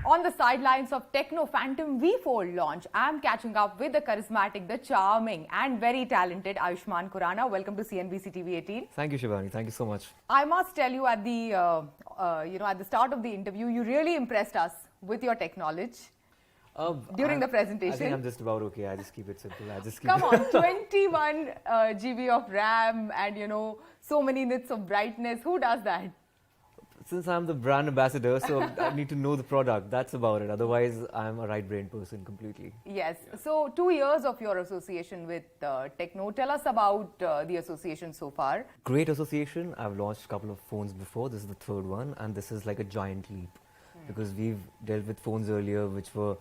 On the sidelines of Tecno Phantom V Fold launch, I'm catching up with the charismatic, the charming and very talented Ayushmann Khurrana. Welcome to CNBC-TV18. Thank you, Shivani. Thank you so much. I must tell you at the at the start of the interview, you really impressed us with your tech knowledge during the presentation. I think I'm just about okay. I just keep it simple. I just keep Come on, 21 GB of RAM and so many nits of brightness. Who does that? Since I'm the brand ambassador, so I need to know the product. That's about it. Otherwise, I'm a right-brain person completely. Yes. So 2 years of your association with Tecno. Tell us about the association so far. Great association. I've launched a couple of phones before. This is the third one, and this is like a giant leap because we've dealt with phones earlier which were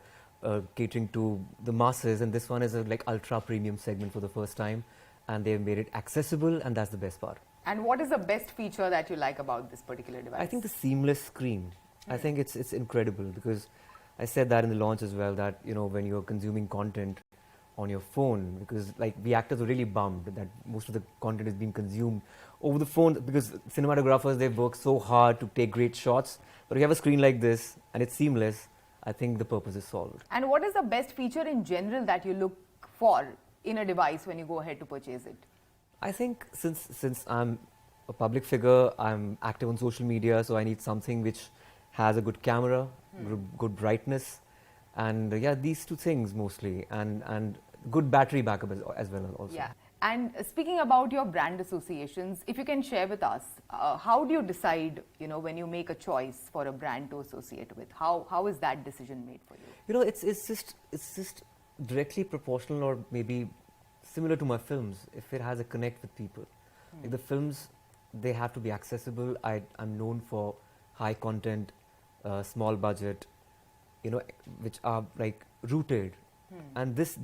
catering to the masses, and this one is a like ultra premium segment for the first time, and they've made it accessible, and that's the best part. And what is the best feature that you like about this particular device? I think the seamless screen. I think it's incredible because I said that in the launch as well that when you're consuming content on your phone, because like the actors are really bummed that most of the content is being consumed over the phone because cinematographers, they've worked so hard to take great shots, but if you have a screen like this and it's seamless, I think the purpose is solved. And what is the best feature in general that you look for in a device when you go ahead to purchase it? I think since I'm a public figure, I'm active on social media, so I need something which has a good camera, good brightness, and yeah, these two things mostly, and good battery backup as well also. Yeah. And speaking about your brand associations, if you can share with us, how do you decide, when you make a choice for a brand to associate with? How is that decision made for you? It's just directly proportional, or maybe similar to my films, if it has a connect with people. Like the films, they have to be accessible. I'm known for high content, small budget, which are like rooted. And this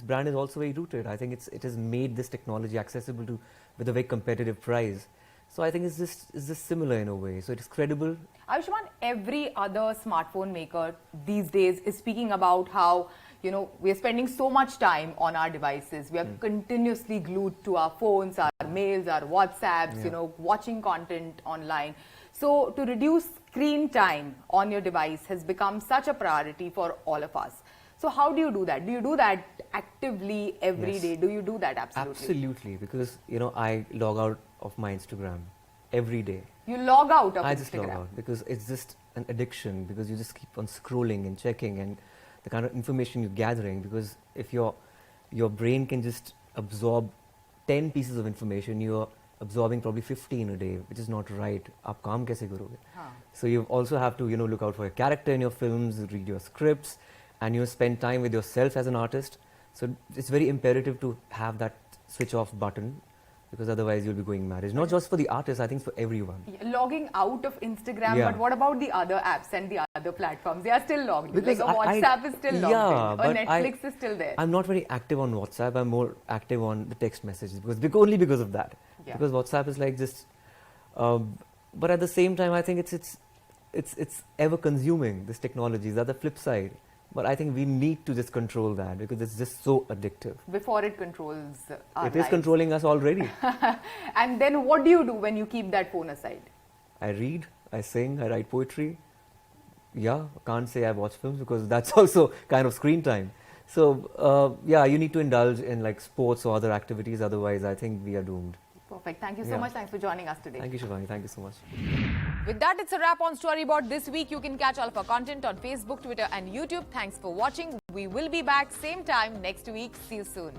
brand is also very rooted. I think it has made this technology accessible with a very competitive price. So I think it's just similar in a way. So it's credible. Ayushmann, every other smartphone maker these days is speaking about how we are spending so much time on our devices. We are continuously glued to our phones, our mails, our WhatsApps, watching content online. So to reduce screen time on your device has become such a priority for all of us. So how do you do that? Do you do that actively every day? Do you do that absolutely? Absolutely, because I log out of my Instagram every day. You log out of Instagram? I just log out because it's just an addiction, because you just keep on scrolling and checking and the kind of information you're gathering, because if your brain can just absorb 10 pieces of information, you're absorbing probably 15 a day, which is not right. Aap kaam kaise karoge? So you also have to look out for your character in your films, read your scripts, and spend time with yourself as an artist. So it's very imperative to have that switch off button, because otherwise you'll be going mad. It's not just for the artists, I think it's for everyone. Logging out of Instagram, but what about the other apps and the other platforms? They are still logged in. Because like WhatsApp is still logged in, or Netflix is still there. I'm not very active on WhatsApp. I'm more active on the text messages, only because of that. Because WhatsApp is like just... but at the same time, I think it's ever consuming, this technology. That's the flip side. But I think we need to just control that, because it's just so addictive. Before it controls our lives. It is controlling us already. And then what do you do when you keep that phone aside? I read, I sing, I write poetry. Yeah, can't say I watch films, because that's also kind of screen time. So yeah, you need to indulge in like sports or other activities, otherwise I think we are doomed. Perfect. Thank you so much. Thanks for joining us today. Thank you, Shivani. Thank you so much. With that, it's a wrap on Storyboard this week. You can catch all of our content on Facebook, Twitter and YouTube. Thanks for watching. We will be back same time next week. See you soon.